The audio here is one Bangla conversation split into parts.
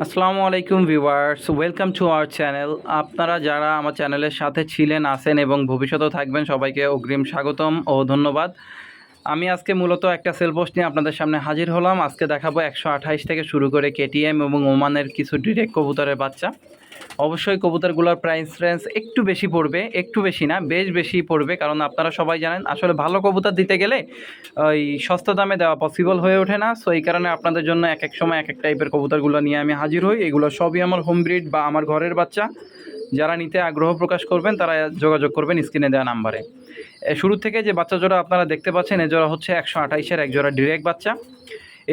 আসসালামু আলাইকুম viewers, welcome to our channel. আপনারা যারা আমার চ্যানেলের সাথে ছিলেন, আছেন এবং ভবিষ্যতেও থাকবেন, সবাইকে অগ্রিম স্বাগতম ও ধন্যবাদ। আমি আজকে মূলত একটা সেল পোস্ট নিয়ে আপনাদের সামনে হাজির হলাম। আজকে দেখাবো 128 থেকে শুরু করে কেটিএম এবং ওমানের কিছু ডিরেক্ট কবুতরের বাচ্চা। অবশ্যই কবুতরগুলোর প্রাইস রেঞ্জ একটু বেশি পড়বে, একটু বেশি না, বেশ বেশি পড়বে, কারণ আপনারা সবাই জানেন আসলে ভালো কবুতর দিতে গেলে ওই সস্তা দামে দেওয়া পসিবল হয়ে ওঠে না। সো এই কারণে আপনাদের জন্য এক এক সময় এক এক টাইপের কবুতরগুলো নিয়ে আমি হাজির হই। এগুলো সবই আমার হোম ব্রিড বা আমার ঘরের বাচ্চা। যারা নিতে আগ্রহ প্রকাশ করবেন তারা যোগাযোগ করবেন স্ক্রিনে দেওয়া নাম্বারে। শুরু থেকে যে বাচ্চা জোড়া আপনারা দেখতে পাচ্ছেন, এ জোড়া হচ্ছে 128-এর এক জোড়া ডিরেক্ট বাচ্চা।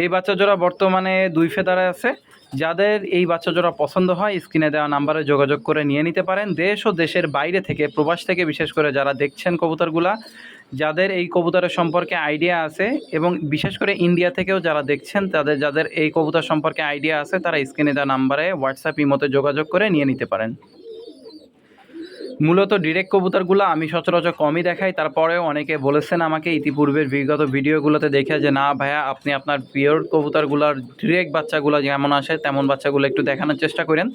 এই বাচ্চা জোড়া বর্তমানে 2 ফেদারে আছে। যাদের এই বাচ্চা জোড়া পছন্দ হয় স্ক্রিনে দেওয়া নাম্বারে যোগাযোগ করে নিয়ে নিতে পারেন। দেশ ও দেশের বাইরে থেকে, প্রবাস থেকে বিশেষ করে যারা দেখছেন কবুতরগুলা, যাদের এই কবুতরের সম্পর্কে আইডিয়া আছে, এবং বিশেষ করে ইন্ডিয়া থেকেও যারা দেখছেন, যাদের এই কবুতর সম্পর্কে আইডিয়া আছে, তারা স্ক্রিনে দেওয়া নাম্বারে হোয়াটসঅ্যাপ ইমোতে যোগাযোগ করে নিয়ে নিতে পারেন। মূলত ডিরেক্ট কবুতরগুলো আমি সচরাচর কমই দেখাই। তারপরেও অনেকে বলেছেন আমাকে ইতিপূর্বের বিগত ভিডিওগুলোতে দেখে যে, না ভাইয়া, আপনি আপনার পিওর কবুতরগুলোর ডিরেক্ট বাচ্চাগুলো যেমন আসে তেমন বাচ্চাগুলো একটু দেখানোর চেষ্টা করেন।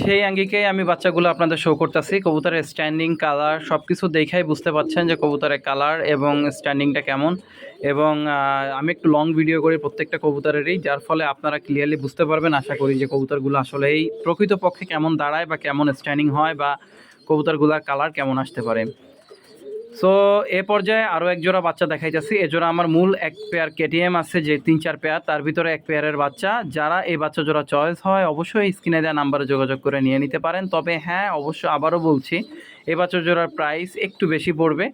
সেই আঙ্গিকেই আমি বাচ্চাগুলো আপনাদের শো করতেছি। কবুতরের স্ট্যান্ডিং, কালার সব কিছু দেখেই বুঝতে পারছেন যে কবুতরের কালার এবং স্ট্যান্ডিংটা কেমন। এবং আমি একটু লং ভিডিও করি প্রত্যেকটা কবুতরেরই, যার ফলে আপনারা ক্লিয়ারলি বুঝতে পারবেন আশা করি যে কবুতরগুলো আসলেই প্রকৃতপক্ষে কেমন দাঁড়ায় বা কেমন স্ট্যান্ডিং হয় বা কবুতরগুলার কালার কেমন আসতে পারে। সো এ পর্যায়ে আরও এক জোড়া বাচ্চা দেখাইতেছি। এ জোড়া আমার মূল এক পেয়ার কেটিএম আছে, যে 3-4 পেয়ার, তার ভিতরে এক পেয়ারের বাচ্চা। যারা এই বাচ্চা জোড়া চয়েস হয় অবশ্যই স্ক্রিনে দেওয়া নাম্বারে যোগাযোগ করে নিয়ে নিতে পারেন। তবে হ্যাঁ, অবশ্যই আবারও বলছি, এই বাচ্চা জোড়ার প্রাইস একটু বেশি পড়বে।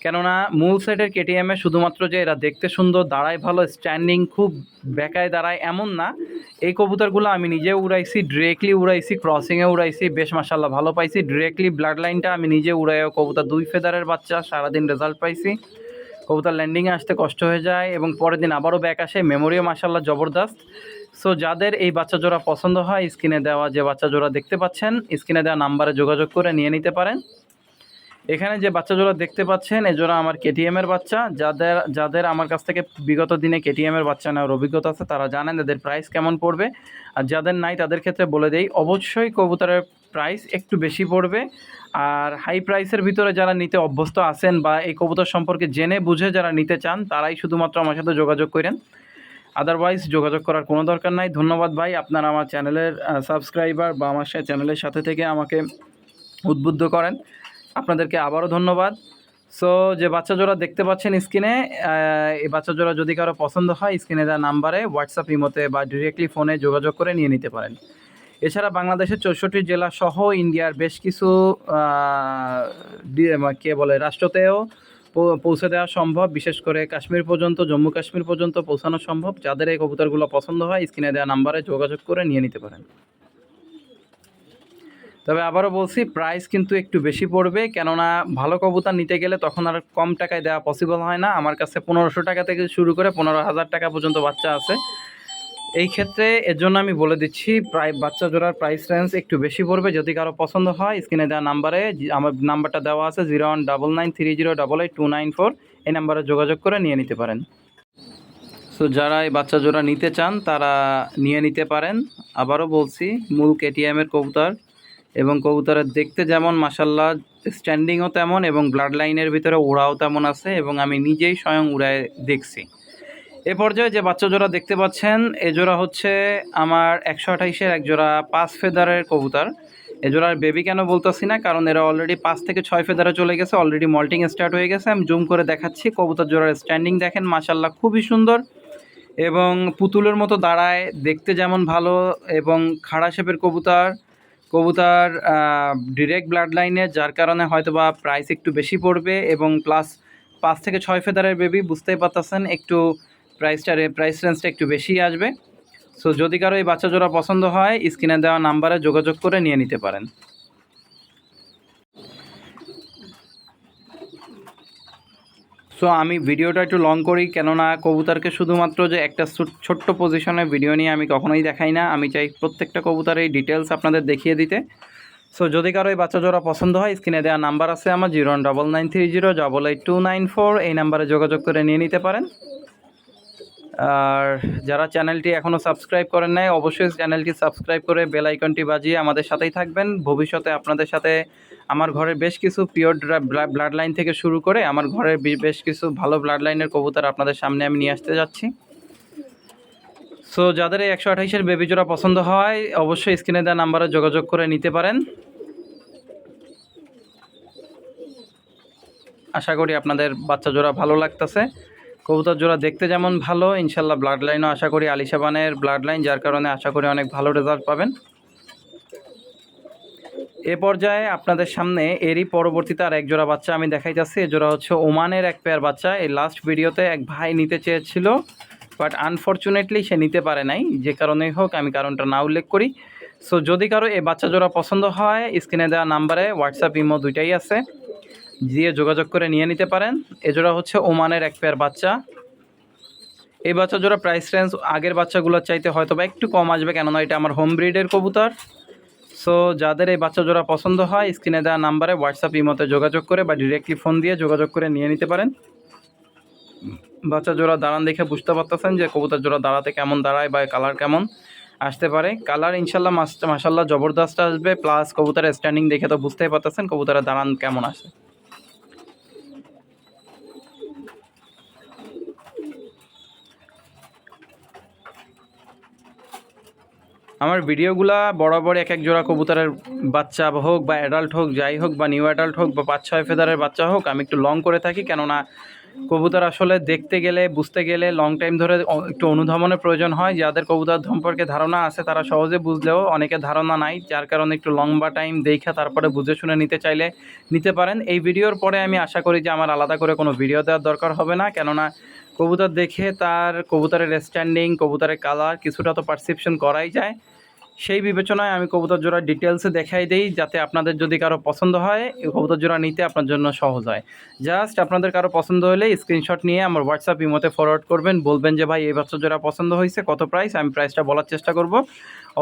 কেননা মূল সেটের কেটিএমে শুধুমাত্র যে এরা দেখতে সুন্দর, দাঁড়ায় ভালো, স্ট্যান্ডিং খুব বেকায় দাঁড়ায় এমন না। এই কবুতরগুলো আমি নিজে উড়াইছি, ডিরেক্টলি উড়াইছি, ক্রসিংয়ে উড়াইছি, বেশ মাশাল্লাহ ভালো পাইছি। ডিরেক্টলি ব্লাড লাইনটা আমি নিজে উড়াইও কবুতর 2 ফেদারের বাচ্চা সারাদিন রেজাল্ট পাইছি। কবুতর ল্যান্ডিংয়ে আসতে কষ্ট হয়ে যায় এবং পরের দিন আবারও ব্যাক আসে, মেমোরিও মাশাল্লাহ জবরদস্ত। সো যাদের এই বাচ্চা জোড়া পছন্দ হয়, স্ক্রিনে দেওয়া যে বাচ্চা জোড়া দেখতে পাচ্ছেন, স্ক্রিনে দেওয়া নাম্বারে যোগাযোগ করে নিয়ে নিতে পারেন। এখানে যে বাচ্চা জোড়া দেখতে পাচ্ছেন, এ জোড়া আমার কেটিএমের বাচ্চা। যাদের যাদের আমার কাছ থেকে বিগত দিনে কেটিএমের বাচ্চা নেওয়ার অভিজ্ঞতা আছে, তারা জানেন এদের প্রাইস কেমন পড়বে। আর যাদের নাই তাদের ক্ষেত্রে বলে দেই, অবশ্যই কবুতরের প্রাইস একটু বেশি পড়বে। আর হাই প্রাইসের ভিতরে যারা নিতে অভ্যস্ত আছেন বা এই কবুতর সম্পর্কে জেনে বুঝে যারা নিতে চান, তারাই শুধুমাত্র আমার সাথে যোগাযোগ করেন। আদারওয়াইজ যোগাযোগ করার কোনো দরকার নাই। ধন্যবাদ ভাই, আপনারা আমার চ্যানেলের সাবস্ক্রাইবার বা আমার চ্যানেলের সাথে থেকে আমাকে উদ্বুদ্ধ করেন। আপনাদেরকে আবারও ধন্যবাদ। সো যে বাচ্চা জোড়া দেখতে পাচ্ছেন স্ক্রিনে, এই বাচ্চা জোড়া যদি কারো পছন্দ হয় স্ক্রিনে দেওয়া নাম্বারে হোয়াটসঅ্যাপ ইমোতে বা ডিরেক্টলি ফোনে যোগাযোগ করে নিয়ে নিতে পারেন। এছাড়া বাংলাদেশের 64 জেলা সহ ইন্ডিয়ার বেশ কিছু রাষ্ট্রতেও পৌঁছে দেওয়া সম্ভব। বিশেষ করে কাশ্মীর পর্যন্ত, জম্মু কাশ্মীর পর্যন্ত পৌঁছানো সম্ভব। যাদের এই কবুতরগুলো পছন্দ হয় স্ক্রিনে দেওয়া নাম্বারে যোগাযোগ করে নিয়ে নিতে পারেন। তবে আবারও বলছি, প্রাইস কিন্তু একটু বেশি পড়বে, কেননা ভালো কবুতর নিতে গেলে তখন আর কম টাকায় দেওয়া পসিবল হয় না। আমার কাছে 1500 টাকা থেকে শুরু করে 15,000 টাকা পর্যন্ত বাচ্চা আছে। এই ক্ষেত্রে এর জন্য আমি বলে দিচ্ছি, প্রায় বাচ্চা জোড়ার প্রাইস রেঞ্জ একটু বেশি পড়বে। যদি কারো পছন্দ হয় স্ক্রিনে দেওয়া নাম্বারে, আমার নাম্বারটা দেওয়া আছে 019930882994, এই নাম্বারে যোগাযোগ করে নিয়ে নিতে পারেন। সো যারা এই বাচ্চা জোড়া নিতে চান তারা নিয়ে নিতে পারেন। আবারও বলছি, মূল কেটিএমের কবুতর এবং কবুতরের দেখতে যেমন মাশাল্লাহ, স্ট্যান্ডিংও তেমন এবং ব্লাড লাইনের ভিতরে ওড়াও তেমন আছে, এবং আমি নিজেই স্বয়ং উড়ায় দেখছি। এ পর্যায়ে যে বাচ্চা জোড়া দেখতে পাচ্ছেন, এ জোড়া হচ্ছে আমার 128-এর এক জোড়া 5 ফেদারের কবুতর। এ জোড়ার বেবি কেন বলতেছি না, কারণ এরা অলরেডি 5 থেকে 6 ফেদারে চলে গেছে, অলরেডি মল্টিং স্টার্ট হয়ে গেছে। আমি জুম করে দেখাচ্ছি, কবুতর জোড়ার স্ট্যান্ডিং দেখেন মাশাল্লাহ খুবই সুন্দর এবং পুতুলের মতো দাঁড়ায়, দেখতে যেমন ভালো এবং খাড়া শেপের কবুতর। কবুতর ডিরেক্ট ব্লাড লাইনে, যার কারণে হয়তো বা প্রাইস একটু বেশি পড়বে, এবং প্লাস 5 থেকে 6 ফেদারের বেবি, বুঝতেই পারতেছেন একটু প্রাইস রেঞ্জটা একটু বেশি আসবে। সো যদি কারো এই বাচ্চা জোড়া পছন্দ হয় স্ক্রিনে দেওয়া নাম্বারে যোগাযোগ করে নিয়ে নিতে পারেন। সো আমি ভিডিওটা একটু লং করি, কেননা কবুতরকে শুধুমাত্র যে একটা ছোট্ট পজিশনে ভিডিও নিয়ে আমি কখনোই দেখাই না। আমি চাই প্রত্যেকটা কবুতরের ডিটেলস আপনাদের দেখিয়ে দিতে। সো যদি কারো এই বাচ্চা জোড়া পছন্দ হয় স্ক্রিনে দেওয়া নাম্বার আছে আমার 019930882994, এই নাম্বারে যোগাযোগ করে নিয়ে নিতে পারেন। আর যারা চ্যানেলটি এখনও সাবস্ক্রাইব করেন নাই অবশ্যই চ্যানেলটি সাবস্ক্রাইব করে বেল আইকনটি বাজিয়ে আমাদের সাথেই থাকবেন। ভবিষ্যতে আপনাদের সাথে আমার ঘরের বেশ কিছু পিওর ব্লাড লাইন থেকে শুরু করে আমার ঘরের বেশ কিছু ভালো ব্লাড লাইনের কবুতর আপনাদের সামনে আমি নিয়ে আসতে যাচ্ছি। সো যাদের এই 128-এর বেবি জোড়া পছন্দ হয় অবশ্যই স্ক্রিনে দেওয়া নাম্বারে যোগাযোগ করে নিতে পারেন। আশা করি আপনাদের বাচ্চা জোড়া ভালো লাগতেছে। কবুতর জোড়া দেখতে যেমন ভালো, ইনশাল্লাহ ব্লাড লাইনও আশা করি আলিশাবানের ব্লাড লাইন, যার কারণে আশা করি অনেক ভালো রেজাল্ট পাবেন। এ পর্যায়ে আপনাদের সামনে এরই পরবর্তীতে আর এক জোড়া বাচ্চা আমি দেখাইতেছি। এ জোড়া হচ্ছে ওমানের এক পেয়ার বাচ্চা। এই লাস্ট ভিডিওতে এক ভাই নিতে চেয়েছিল, বাট আনফর্চুনেটলি সে নিতে পারে নাই, যে কারণেই হোক আমি কারণটা না উল্লেখ করি। সো যদি কারো এই বাচ্চা জোড়া পছন্দ হয় স্ক্রিনে দেওয়া নাম্বারে হোয়াটসঅ্যাপ ইমো দুইটাই আছে, দিয়ে যোগাযোগ করে নিয়ে নিতে পারেন। এ জোড়া হচ্ছে ওমানের এক পেয়ার বাচ্চা। এই বাচ্চা জোড়া প্রাইস রেঞ্জ আগের বাচ্চাগুলোর চাইতে হয়তো বা একটু কম আসবে, কেননা এটা আমার হোম ব্রিডের কবুতর। সো যাদের এই বাচ্চা জোড়া পছন্দ হয় স্ক্রিনে দেওয়া নাম্বারে হোয়াটসঅ্যাপ ইমোতে যোগাযোগ করে বা ডিরেক্টলি ফোন দিয়ে যোগাযোগ করে নিয়ে নিতে পারেন। বাচ্চা জোড়া দাঁড়ান দেখে বুঝতে পারতেছেন যে কবুতর জোড়া দাঁড়াতে কেমন দাঁড়ায় বা কালার কেমন আসতে পারে। কালার ইনশাল্লাহ মাশাল্লাহ জবরদস্ত আসবে, প্লাস কবুতরের স্ট্যান্ডিং দেখে তো বুঝতেই পারতেছেন কবুতরের দাঁড়ান কেমন আসে। আমার ভিডিওগুলা বরাবর এক এক জোড়া কবুতরের বাচ্চা হোক বা অ্যাডাল্ট হোক, যাই হোক বা নিউ অ্যাডাল্ট হোক বা 5-6 ফেদারের বাচ্চা হোক, আমি একটু লং করে থাকি, কেননা কবুতর আসলে দেখতে গেলে বুঝতে গেলে লং টাইম ধরে একটু অনুধাবনের প্রয়োজন হয়। যাদের কবুতর সম্পর্কে ধারণা আছে তারা সহজে বুঝলেও অনেকের ধারণা নাই, যার কারণে একটু লম্বা টাইম দেখে তারপরে বুঝে শুনে নিতে চাইলে নিতে পারেন। এই ভিডিওর পরে আমি আশা করি যে আমার আলাদা করে কোনো ভিডিও দেওয়ার দরকার হবে না, কেননা কবুতর দেখে তার কবুতরের স্ট্যান্ডিং, কবুতরের কালার কিছুটা তো পারসেপশন করাই যায়। সেই বিবেচনায় আমি কবুতর জোড়া ডিটেলসে দেখাই দিই, যাতে আপনাদের যদি কারো পছন্দ হয় এই কবুতর জোড়া নিতে আপনার জন্য সহজ হয়। জাস্ট আপনাদের কারো পছন্দ হলে স্ক্রিনশট নিয়ে আমার হোয়াটসঅ্যাপ ইমোতে ফরওয়ার্ড করবেন, বলবেন যে ভাই এই বাচ্চা জোড়া পছন্দ হয়েছে, কত প্রাইস, আমি প্রাইসটা বলার চেষ্টা করব।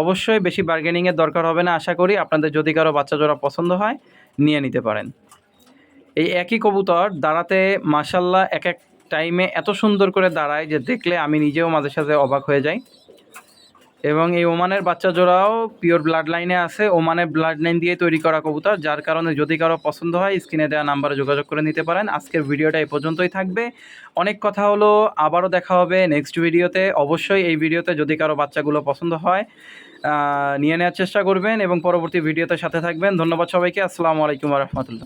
অবশ্যই বেশি বার্গেনিংয়ের দরকার হবে না। আশা করি আপনাদের যদি কারো বাচ্চা জোড়া পছন্দ হয় নিয়ে নিতে পারেন। এই একই কবুতর দাঁড়াতে মাশাল্লাহ এক এক টাইমে এত সুন্দর করে দাঁড়ায় যে দেখলে আমি নিজেও মাঝে সাঝে অবাক হয়ে যাই। এবং এই ওমানের বাচ্চা জোড়াও পিওর ব্লাড লাইনে আছে, ওমানের ব্লাড লাইন দিয়ে তৈরি করা কবুতর, যার কারণে যদি কারো পছন্দ হয় স্ক্রিনে দেওয়া নাম্বারে যোগাযোগ করে নিতে পারেন। আজকের ভিডিওটা এই পর্যন্তই থাকবে, অনেক কথা হলো, আবারও দেখা হবে নেক্সট ভিডিওতে। অবশ্যই এই ভিডিওতে যদি কারো বাচ্চাগুলো পছন্দ হয় নিয়ে নেওয়ার চেষ্টা করবেন এবং পরবর্তী ভিডিওতে সাথে থাকবেন। ধন্যবাদ সবাইকে, আসসালামু আলাইকুম ওয়া রাহমাতুল্লাহ।